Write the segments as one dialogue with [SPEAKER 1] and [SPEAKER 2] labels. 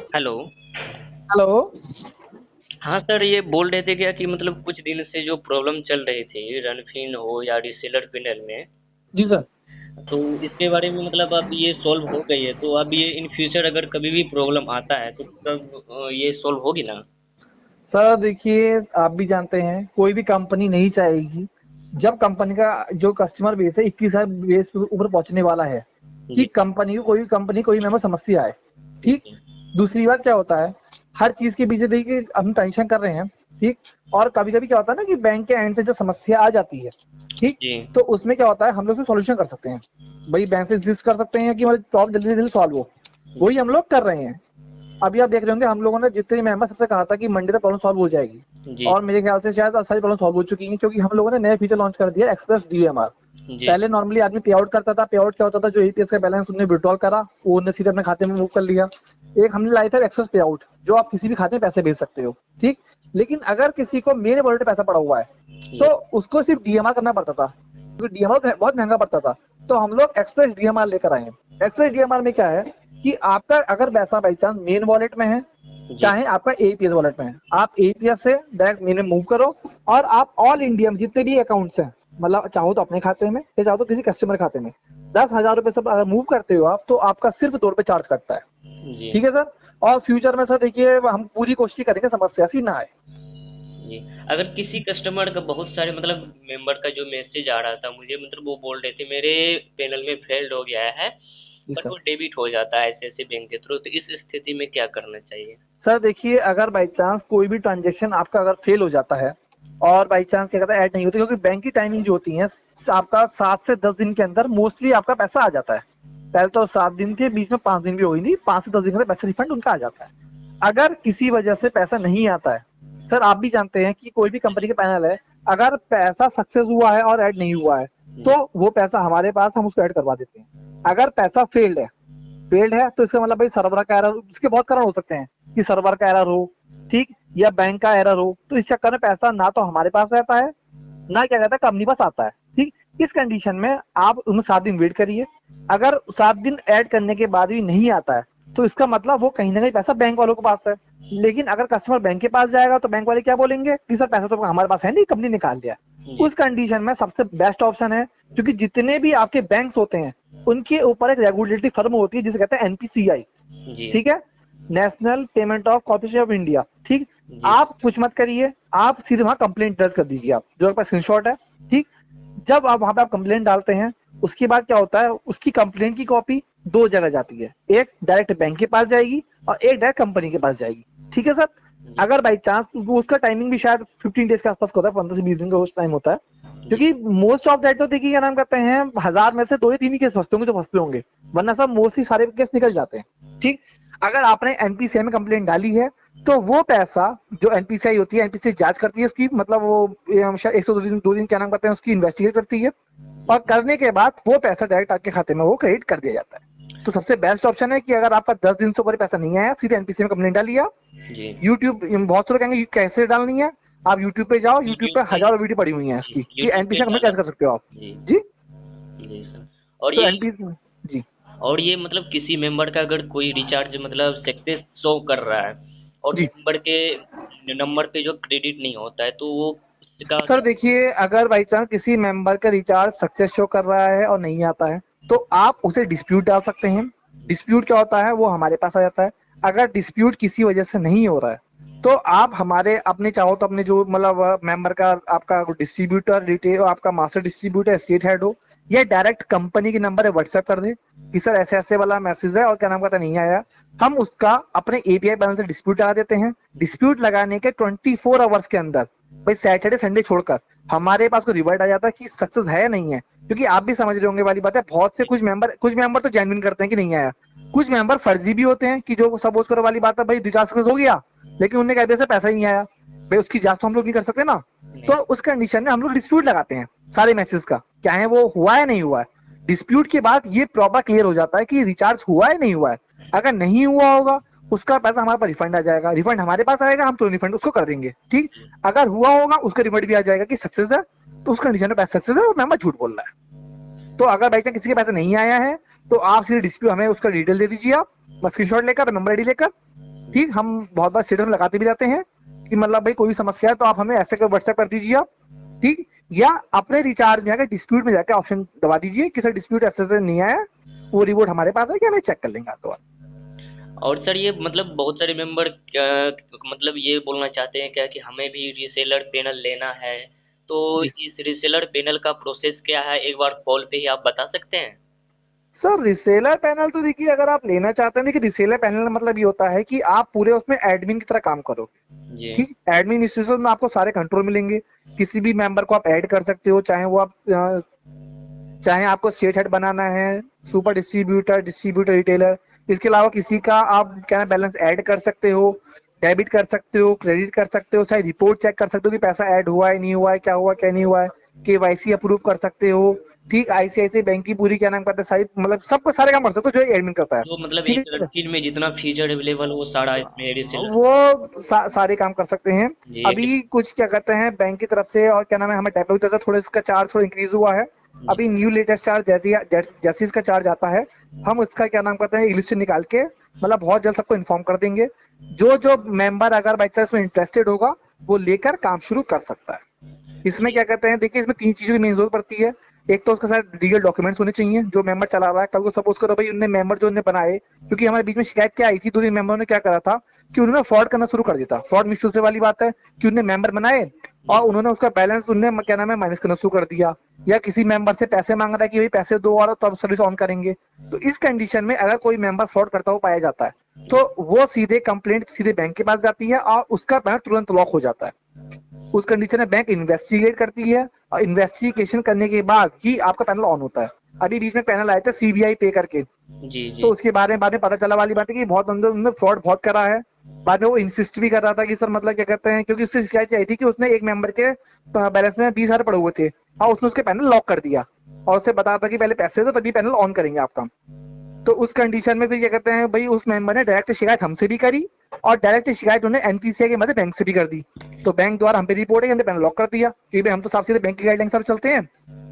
[SPEAKER 1] Hello.
[SPEAKER 2] Hello.
[SPEAKER 1] हाँ sir, ये बोल रहे थे क्या कि मतलब कुछ दिन से जो प्रॉब्लम चल रही थी रनफिन हो या रीसेलर पिनल में,
[SPEAKER 2] जी सर।
[SPEAKER 1] तो इसके बारे में मतलब अब ये सॉल्व हो गई है, तो अब ये इन फ्यूचर अगर कभी भी प्रॉब्लम आता है तो तब ये सॉल्व होगी ना?
[SPEAKER 2] सर देखिए, आप भी जानते हैं कोई भी कंपनी नहीं चाहेगी जब कंपनी का जो कस्टमर बेस है 21,000 बेस के ऊपर पहुंचने वाला है कि
[SPEAKER 1] जी
[SPEAKER 2] कंपनी कोई मेंबर समस्या आए। ठीक।
[SPEAKER 1] जी
[SPEAKER 2] दूसरी बात क्या होता है, हर चीज के पीछे देखिए हम टेंशन कर रहे हैं। ठीक। और कभी कभी क्या होता है ना कि बैंक के एंड से जब समस्या आ जाती है, ठीक,
[SPEAKER 1] जी
[SPEAKER 2] तो उसमें क्या होता है हम लोग सोल्यूशन कर सकते हैं। भाई बैंक से जिस कर सकते हैं कि मतलब प्रॉब्लम जल्दी से जल्दी सॉल्व हो। वही
[SPEAKER 1] जी
[SPEAKER 2] हम लोग कर रहे हैं। अभी आप देख रहे होंगे हम लोगों ने जितने मेंबर सबसे कहा था कि मंडे तक प्रॉब्लम सॉल्व हो जाएगी।
[SPEAKER 1] जी
[SPEAKER 2] और मेरे ख्याल से शायद सारी प्रॉब्लम सॉल्व हो चुकी हैं क्योंकि हम लोगों ने नया फीचर लॉन्च कर दिया एक्सप्रेस डीएमआर।
[SPEAKER 1] जी
[SPEAKER 2] पहले नॉर्मली आदमी पे आउट करता था, पे आउट क्या होता था, जो एपीएस का बैलेंस उन्होंने विड्रॉल करा वो उन्होंने सीधे अपने खाते में मूव कर लिया। एक हमने लाया था एक्सप्रेस पे आउट, जो आप किसी भी खाते में पैसे भेज सकते हो। ठीक। लेकिन अगर किसी को मेरे वॉलेट में पैसा पड़ा हुआ है तो
[SPEAKER 1] जी
[SPEAKER 2] उसको सिर्फ डीएमआर करना पड़ता था क्योंकि डीएमआर बहुत महंगा पड़ता था। तो हम लोग एक्सप्रेस डीएमआर लेकर आए हैं। एक्सप्रेस डीएमआर में क्या है कि आपका अगर पैसा बाई चांस मेन वॉलेट में है,
[SPEAKER 1] जी
[SPEAKER 2] चाहे आपका एपीएस वॉलेट में है, आप एपीएस से डायरेक्ट मेन में मूव करो और आप ऑल इंडिया में जितने भी अकाउंट्स हैं, मतलब चाहो तो अपने खाते में या चाहो तो किसी कस्टमर खाते में 10,000 रुपए से अगर मूव करते हो आप तो आपका सिर्फ 2 रुपए चार्ज कटता है।
[SPEAKER 1] जी
[SPEAKER 2] ठीक है सर। और फ्यूचर में सर देखिए हम पूरी कोशिश करेंगे समस्या ऐसी ना आए।
[SPEAKER 1] जी। अगर किसी कस्टमर का बहुत सारे मतलब मेंबर का जो मैसेज आ रहा था मुझे, मतलब वो बोल रहे थे मेरे पैनल में फेल्ड हो गया है,
[SPEAKER 2] जी
[SPEAKER 1] बट
[SPEAKER 2] सर।
[SPEAKER 1] वो डेबिट हो जाता है ऐसे ऐसे बैंक के थ्रू, तो इस स्थिति में क्या करना चाहिए?
[SPEAKER 2] सर देखिए, अगर बाई चांस कोई भी ट्रांजेक्शन आपका अगर फेल हो जाता है और बाई चांस क्या कहता है ऐड नहीं होती, क्योंकि बैंक की टाइमिंग जो होती है आपका 7 से 10 दिन के अंदर मोस्टली आपका पैसा आ जाता है। पहले तो 7 दिन के बीच में 5 दिन भी हो गई नहीं, 5 से 10 दिन के अंदर पैसा रिफंड उनका आ जाता है। अगर किसी वजह से पैसा नहीं आता है, सर आप भी जानते हैं कि कोई भी कंपनी के पैनल है, अगर पैसा सक्सेस हुआ है और ऐड नहीं हुआ है
[SPEAKER 1] जी
[SPEAKER 2] तो वो पैसा हमारे पास, हम उसको ऐड करवा देते हैं। अगर पैसा फेल्ड है तो इसका मतलब भाई सर्वर का एरर, इसके बहुत कारण हो सकते हैं कि सर्वर का एरर हो, ठीक, या बैंक का एरर हो, तो इस चक्कर में पैसा ना तो हमारे पास रहता है ना क्या कहता है कंपनी पास आता है। ठीक। इस कंडीशन में आप उन्हें 7 दिन वेट करिए। अगर 7 दिन ऐड करने के बाद भी नहीं आता है तो इसका मतलब वो कहीं ना कहीं पैसा बैंक वालों के पास है। लेकिन अगर कस्टमर बैंक के पास जाएगा तो बैंक वाले क्या बोलेंगे कि सर पैसा तो हमारे पास है नहीं, कंपनी निकाल लिया।
[SPEAKER 1] जी
[SPEAKER 2] उस कंडीशन में सबसे बेस्ट ऑप्शन है, क्योंकि जितने भी आपके बैंक होते हैं उनके ऊपर एक रेगुलेटरी फर्म होती है जिसे कहते हैं एनपीसीआई।
[SPEAKER 1] जी
[SPEAKER 2] ठीक है। National payment of corporation of India. ठीक।
[SPEAKER 1] जी
[SPEAKER 2] आप कुछ मत करिए, आप सीधे वहां कंप्लेंट दर्ज कर दीजिए, आप जो आपके पास स्क्रीनशॉट है। ठीक। जब आप वहां पे आप कंप्लेंट डालते हैं उसके बाद क्या होता है, उसकी कंप्लेंट की कॉपी दो जगह जाती है, एक डायरेक्ट बैंक के पास जाएगी और एक डायरेक्ट कंपनी के पास जाएगी। ठीक है सर।
[SPEAKER 1] जी
[SPEAKER 2] अगर बाई चांस उसका टाइमिंग भी शायद 15 डेज के आसपास होता है, 15 से 20 दिन का उस टाइम होता है।
[SPEAKER 1] जी
[SPEAKER 2] क्योंकि मोस्ट ऑफ दैट तो देखिए क्या नाम कहते हैं, 1000 में से 2 या 3 ही केस फंसते होंगे जो फंसते होंगे, वरना सब मोस्टली सारे केस निकल जाते हैं। ठीक। अगर आपने एनपीसीआई में कंप्लेंट डाली है तो वो पैसा, जो एनपीसीआई होती है, एनपीसीआई जांच करती है उसकी, मतलब वो 102 दिन क्या नाम कहते हैं उसकी इन्वेस्टिगेट करती है। और करने के बाद वो पैसा डायरेक्ट आपके खाते में वो क्रेडिट कर दिया जाता है। तो सबसे बेस्ट ऑप्शन है कि अगर आपका 10 दिन से ऊपर पैसा नहीं आया, सीधे एनपीसी में कंप्लेंट डालिए आप।
[SPEAKER 1] जी
[SPEAKER 2] यूट्यूब, बहुत से लोग कहेंगे कैसे डालनी है, आप यूट्यूब पे जाओ, यूट्यूब
[SPEAKER 1] यूट्यूब
[SPEAKER 2] पे
[SPEAKER 1] पे।
[SPEAKER 2] हजारों वीडियो पड़ी हुई है
[SPEAKER 1] जी
[SPEAKER 2] इसकी कि
[SPEAKER 1] यूट्यूब पे
[SPEAKER 2] एनपीसी में कंप्लेंट
[SPEAKER 1] डाला।
[SPEAKER 2] कैसे कर सकते हो आप।
[SPEAKER 1] जी
[SPEAKER 2] जी।
[SPEAKER 1] जी सर। और
[SPEAKER 2] तो
[SPEAKER 1] ये
[SPEAKER 2] एनपीसी। जी।
[SPEAKER 1] और ये मतलब किसी मेंबर का अगर कोई रिचार्ज मतलब सक्सेस शो कर रहा है और
[SPEAKER 2] जी
[SPEAKER 1] मेंबर के नंबर पे जो क्रेडिट नहीं होता है, तो वो उसका
[SPEAKER 2] सर
[SPEAKER 1] क्या?
[SPEAKER 2] देखिए, अगर बाई चांस किसी मेंबर का रिचार्ज सक्सेस शो कर रहा है और नहीं आता है तो आप उसे डिस्प्यूट डाल सकते हैं। डिस्प्यूट क्या होता है, वो हमारे पास आ जाता है। अगर डिस्प्यूट किसी वजह से नहीं हो रहा है तो आप हमारे अपने चाहो तो अपने जो मतलब मेंबर का आपका डिस्ट्रीब्यूटर, रिटेल, आपका मास्टर डिस्ट्रीब्यूटर, स्टेट हेड हो, या डायरेक्ट कंपनी के नंबर है व्हाट्सएप कर दे कि सर ऐसे ऐसे वाला मैसेज है और क्या नाम कहता नहीं आया। हम उसका अपने एपीआई पैनल से डिस्प्यूट लगा देते हैं। डिस्प्यूट लगाने के 24 आवर्स के अंदर, भाई सैटरडे संडे छोड़कर, हमारे पास को रिवर्ट आ जाता है कि सक्सेस है या नहीं है। क्योंकि आप भी समझ रहे होंगे वाली बात है, बहुत से कुछ मेंबर तो जेन्युइन करते हैं कि नहीं आया। कुछ मेंबर फर्जी भी होते हैं कि जो सपोज करो वाली बात है, भाई रिचार्ज सक्सेस हो गया लेकिन उन्हें कहते से पैसा ही नहीं आया। भाई उसकी जांच तो हम लोग नहीं कर सकते ना। तो
[SPEAKER 1] नहीं।
[SPEAKER 2] उस कंडीशन में हम लोग डिस्प्यूट लगाते हैं सारे मैसेज का, चाहे वो हुआ है नहीं हुआ है। डिस्प्यूट के बाद ये प्रॉपर क्लियर हो जाता है कि रिचार्ज हुआ है नहीं हुआ है। अगर नहीं हुआ होगा उसका पैसा हमारे पास रिफंड आ जाएगा, रिफंड हमारे पास आएगा, हम तो रिफंड उसको कर देंगे। ठीक। अगर हुआ होगा उसका रिफंड भी आ जाएगा कि सक्सेस है, तो उस कंडीशन में पैसा सक्सेस है और मेंबर झूठ बोल रहा है। तो अगर बाई चांस किसी के पैसे नहीं आया है तो आप सीधे डिस्प्यूट हमें उसका डिटेल दे दीजिए, आप स्क्रीनशॉट लेकर, मेंबर आईडी लेकर, ठीक, हम बहुत बार स्टेटस में लगाते भी रहते हैं कि मतलब भाई कोई भी समस्या है तो आप हमें ऐसे कर व्हाट्सएप कर दीजिए आप, ठीक, या अपने रिचार्ज में आकर डिस्प्यूट में जाकर ऑप्शन दबा दीजिए कि सर डिस्प्यूट ऐसे से नहीं आया, वो रिपोर्ट हमारे पास है कि हमें चेक कर लेंगे आप दोबारा।
[SPEAKER 1] और सर ये मतलब बहुत सारे मेंबर मतलब ये बोलना चाहते हैं क्या कि हमें भी रीसेलर पैनल लेना है, तो
[SPEAKER 2] जी
[SPEAKER 1] इस रीसेलर पैनल का प्रोसेस क्या है, एक बार कॉल पे ही आप बता सकते हैं?
[SPEAKER 2] सर, रिसेलर पैनल तो देखिए अगर आप लेना चाहते हैं, देखिए रिसेलर पैनल का मतलब ये होता है कि आप पूरे उसमें एडमिन की तरह काम करोगे।
[SPEAKER 1] जी।
[SPEAKER 2] ठीक, एडमिनिस्ट्रेशन में आपको सारे कंट्रोल मिलेंगे, किसी भी मेंबर को आप ऐड कर सकते हो, चाहे वो आप चाहे आपको स्टेट हेड बनाना है, सुपर डिस्ट्रीब्यूटर, डिस्ट्रीब्यूटर, रिटेलर, इसके अलावा किसी का आप क्या बैलेंस ऐड कर सकते हो, डेबिट कर सकते हो, क्रेडिट कर सकते हो, चाहे रिपोर्ट चेक कर सकते हो कि पैसा ऐड हुआ है नहीं हुआ है, क्या हुआ क्या नहीं हुआ है, केवाईसी अप्रूव कर सकते हो। ठीक, आईसीआईसी बैंक की पूरी क्या नाम करते हैं सारी, मतलब सबको सारे काम कर सकते हो जो एडमिन करता है।
[SPEAKER 1] तो मतलब
[SPEAKER 2] ठीक
[SPEAKER 1] एक
[SPEAKER 2] है,
[SPEAKER 1] लड़की में जितना फीचर अवेलेबल वो सारा इसमें रीसेलर।
[SPEAKER 2] वो सारे काम कर सकते हैं।
[SPEAKER 1] जी एक।
[SPEAKER 2] अभी कुछ क्या कहते हैं बैंक की तरफ से और क्या नाम है हमें डेवलप की तरफ से थोड़ा इसका चार्ज थोड़ा इंक्रीज हुआ है।
[SPEAKER 1] जी।
[SPEAKER 2] अभी न्यू लेटेस्ट चार्ज जैसे इसका चार्ज आता है, हम उसका क्या नाम करते हैं लिस्ट निकाल के मतलब बहुत जल्द सबको इन्फॉर्म कर देंगे। जो जो मेंबर अगर बाई चांस में इंटरेस्टेड होगा वो लेकर काम शुरू कर सकता है। इसमें क्या कहते हैं, देखिए इसमें 3 चीज़ों की मेन ज़रूरत पड़ती है। एक तो उसके साथ लीगल डॉक्यूमेंट्स होने चाहिए, जो मेंबर चला रहा है। कल को सपोज़ करो भाई उनने मेंबर जो उन्होंने बनाए, क्योंकि हमारे बीच में शिकायत क्या आई थी, 2-3 मेंबरों ने क्या करा था कि उन्होंने फ्रॉड करना शुरू कर दिया था। फ्रॉड मिसयूज़ वाली बात है कि उन्होंने मेंबर बनाए
[SPEAKER 1] जी।
[SPEAKER 2] और उन्होंने उसका बैलेंस उन्होंने क्या नाम है माइनस करना शुरू कर दिया, या किसी मेंबर से पैसे मांग रहा है कि भाई पैसे दो और तब सर्विस ऑन करेंगे। तो इस कंडीशन में अगर कोई मेंबर फ्रॉड करता हुआ पाया जाता है तो वो सीधे कंप्लेंट सीधे बैंक के पास जाती है और उसका बैंक तुरंत लॉक हो जाता है। उस कंडीशन में बैंक इन्वेस्टिगेट करती है और इन्वेस्टिगेशन करने के बाद ही आपका पैनल ऑन होता है। अभी बीच में पैनल आए थे सीबीआई पे करके,
[SPEAKER 1] जी।
[SPEAKER 2] तो
[SPEAKER 1] जी।
[SPEAKER 2] उसके बारे में बाद में पता चला वाली बात है कि बहुत अंदर उन्होंने फ्रॉड बहुत करा है। बाद में वो इंसिस्ट भी कर रहा था कि सर मतलब क्या कहते हैं, क्योंकि उससे शिकायत आई थी कि उसने एक मेंबर के बैलेंस में 20,000 पड़े हुए थे और उसने उसके पैनल लॉक कर दिया और उससे बताया था कि पहले पैसे दो तभी पैनल ऑन करेंगे आपका। तो उस कंडीशन में फिर क्या कहते हैं भाई उस मेंबर ने डायरेक्ट शिकायत हमसे भी करी और डायरेक्ट शिकायत उन्हें एनपीसीआई के मदद बैंक से भी कर दी। तो बैंक द्वारा हम पे रिपोर्ट है, हमने पैनल लॉक कर दिया कि भाई हम तो साफ सीधे बैंक की गाइडलाइन पर चलते हैं।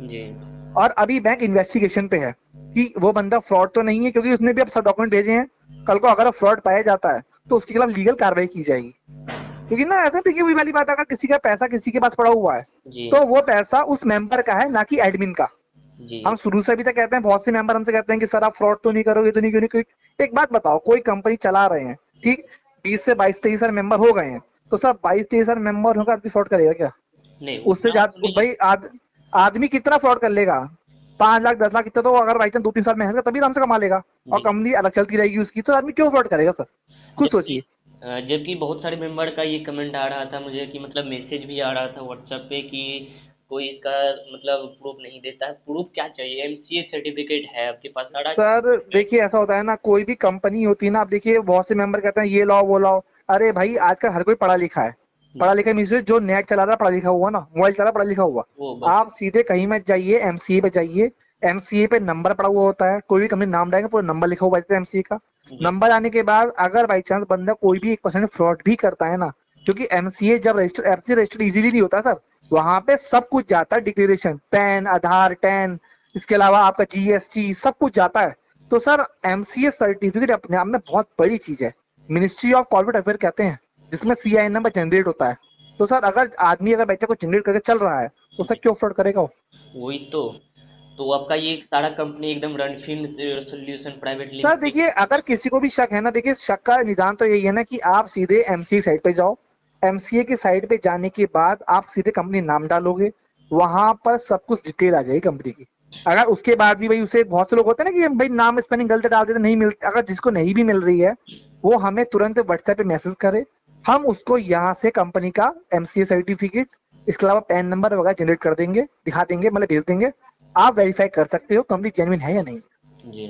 [SPEAKER 1] जी।
[SPEAKER 2] और अभी बैंक इन्वेस्टिगेशन पे है कि वो बंदा फ्रॉड तो नहीं है, क्योंकि उसने भी अब सब डॉक्यूमेंट भेजे हैं। कल को अगर फ्रॉड पाया जाता है तो उसके खिलाफ लीगल कार्रवाई की जाएगी। क्योंकि ना ऐसा देखिए वही वाली बात है, अगर किसी का पैसा किसी के पास पड़ा हुआ है
[SPEAKER 1] जी।
[SPEAKER 2] तो वो पैसा उस मेंबर का है ना कि एडमिन का।
[SPEAKER 1] जी।
[SPEAKER 2] हम शुरू से अभी तक कहते हैं, बहुत से मेंबर हमसे कहते हैं कि सर आप फ्रॉड तो नहीं करोगे, तो नहीं क्यों नहीं। एक बात बताओ, कोई कंपनी चला रहे हैं, ठीक, 20 से 22 23 मेंबर हो गए हैं, तो सर 22-23 मेंबर होगा आदमी फ्रॉड करेगा क्या?
[SPEAKER 1] नहीं
[SPEAKER 2] उससे
[SPEAKER 1] उतना तो
[SPEAKER 2] ज्यादा
[SPEAKER 1] नहीं।
[SPEAKER 2] भाई आदमी कितना फ्रॉड कर लेगा? 5 लाख 10 लाख इतना तो अगर बाई चांस 2-3 साल मेहनत कर तभी आराम से कमा लेगा और
[SPEAKER 1] जी।
[SPEAKER 2] कंपनी अलग चलती रहेगी उसकी, तो आदमी क्यों फ्रॉड करेगा सर? खुद
[SPEAKER 1] जबकि
[SPEAKER 2] सोचिए।
[SPEAKER 1] जबकि बहुत सारे मेंबर का ये कमेंट आ रहा था मुझे कि मतलब मैसेज भी आ रहा था व्हाट्सएप पे कि कोई इसका मतलब प्रूफ नहीं देता है। प्रूफ क्या चाहिए? एमसीए सर्टिफिकेट है आपके पास सारा
[SPEAKER 2] सर
[SPEAKER 1] document है।
[SPEAKER 2] देखिए ऐसा होता है ना, कोई भी कंपनी होती है ना, आप देखिए बहुत से मेंबर कहते हैं ये लाओ वो लाओ। अरे भाई आजकल हर कोई पढ़ा लिखा है। पढ़ा लिखा मीन्स जो नेट चला रहा है पढ़ा लिखा हुआ ना, मोबाइल चला रहा पढ़ा लिखा हुआ।
[SPEAKER 1] वो बस।
[SPEAKER 2] आप सीधे कहीं मत जाइए, एमसीए पे जाइए। एमसीए पे नंबर पड़ा हुआ होता है, कोई भी कंपनी नाम डालेंगे पूरा नंबर लिखा हुआ रहता है एमसीए का।
[SPEAKER 1] जी।
[SPEAKER 2] नंबर आने के बाद अगर बाई चांस बंदा कोई भी 1% फ्रॉड भी करता है ना, क्योंकि एमसीए जब रजिस्टर एमसीए रजिस्टर इजीली नहीं होता सर, वहां पे सब कुछ जाता है, डिक्लेरेशन, पैन, आधार, टैन, इसके अलावा आपका जीएसटी सब कुछ जाता है। तो सर एमसीए सर्टिफिकेट अपने आप में बहुत बड़ी चीज है, मिनिस्ट्री ऑफ कॉर्पोरेट अफेयर कहते हैं, जिसमें सीआईएन नंबर जनरेट होता है। तो सर अगर आदमी अगर बच्चे को जनरेट करके चल रहा है तो सर
[SPEAKER 1] जी।
[SPEAKER 2] क्यों फ्रॉड करेगा वो?
[SPEAKER 1] वही तो आपका ये सारा कंपनी एकदम रणफिन सोल्यूशन प्राइवेट
[SPEAKER 2] सर
[SPEAKER 1] लिमिटेड।
[SPEAKER 2] देखिए अगर किसी को भी शक है ना, देखिए शक का निदान तो यही है ना कि आप सीधे एमसीए साइट पे जाओ। एमसीए की साइट पे जाने के बाद आप सीधे कंपनी नाम डालोगे, वहां पर सब कुछ डिटेल आ जाएगी कंपनी की। अगर उसके बाद भी भाई उसे बहुत से लोग होते हैं ना कि भाई नाम स्पेलिंग गलत डाल देते नहीं मिलती, अगर जिसको नहीं भी मिल रही है वो हमें तुरंत व्हाट्सएप पे मैसेज करे, हम उसको यहाँ से कंपनी का एमसीए सर्टिफिकेट, इसके अलावा पैन नंबर वगैरह जनरेट कर देंगे, दिखा देंगे, मतलब भेज देंगे। आप वेरीफाई कर सकते हो कंपनी जेन्युइन है या नहीं।
[SPEAKER 1] जी।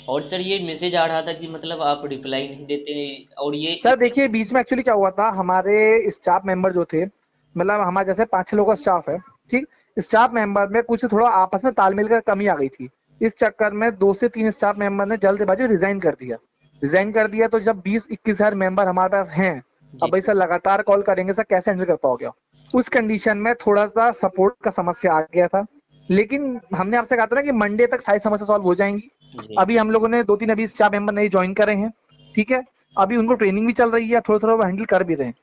[SPEAKER 1] और सर ये मैसेज आ रहा था कि मतलब आप रिप्लाई नहीं देते, और ये
[SPEAKER 2] सर देखिए बीच में एक्चुअली क्या हुआ था, हमारे स्टाफ मेंबर जो थे, मतलब हमारे जैसे 5-6 लोगों का स्टाफ है, ठीक, स्टाफ मेंबर में कुछ थोड़ा आपस में तालमेल का कमी आ गई थी। इस चक्कर में 2 से 3 स्टाफ मेंबर ने जल्दबाजी रिजाइन कर दिया। रिजाइन कर दिया तो जब 20-21 हजार मेंबर हमारे पास हैं, अब
[SPEAKER 1] जी।
[SPEAKER 2] भाई सर लगातार कॉल करेंगे सर कैसे हैंडल कर पाओगे आप? उस कंडीशन में थोड़ा सा सपोर्ट का समस्या आ गया था। लेकिन हमने आपसे कहा था ना कि मंडे तक सारी समस्या सॉल्व हो जाएंगी।
[SPEAKER 1] जी।
[SPEAKER 2] अभी हम लोगों ने 2-3 अभी स्टाफ मेंबर नए ज्वाइन करे हैं, ठीक है। अभी उनको ट्रेनिंग भी चल रही है, थोड़ा थोड़ा वो हैंडल कर भी रहे हैं।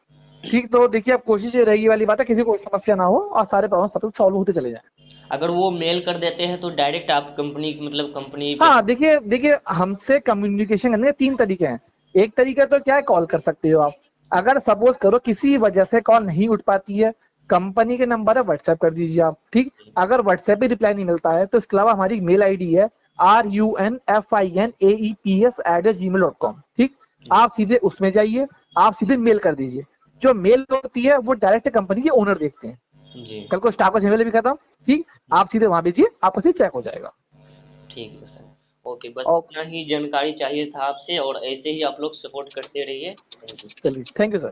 [SPEAKER 2] ठीक, तो देखिए अब कोशिश ये रहेगी वाली बात है, किसी को कोई समस्या ना हो और सारे प्रॉब्लम सब सॉल्व होते चले जाएं।
[SPEAKER 1] अगर वो मेल कर देते हैं तो डायरेक्ट आप कंपनी मतलब कंपनी पे।
[SPEAKER 2] हाँ, देखिए देखिए हमसे कम्युनिकेशन करने के 3 तरीके हैं। एक तरीका तो क्या है, कॉल कर सकते हो आप। अगर सपोज करो किसी वजह से कॉल नहीं उठ पाती है, कंपनी के नंबर है, व्हाट्सएप कर दीजिए आप। ठीक, अगर व्हाट्सएप पे रिप्लाई नहीं मिलता है तो इसके अलावा हमारी मेल आईडी है runfinAEPS@gmail.com। ठीक, आप सीधे उसमें जाइए, आप सीधे मेल कर दीजिए। जो मेल होती है वो डायरेक्ट कंपनी के ओनर देखते हैं।
[SPEAKER 1] जी
[SPEAKER 2] कल को स्टाफ का ईमेल भी खत्म। ठीक, आप सीधे वहां भेजिए, आपका सीधे चेक हो जाएगा।
[SPEAKER 1] ठीक है सर। ओके, बस
[SPEAKER 2] और
[SPEAKER 1] इतना ही जानकारी चाहिए था आपसे, और ऐसे ही आप लोग सपोर्ट करते रहिए। Thank you.
[SPEAKER 2] चलिए, थैंक यू सर।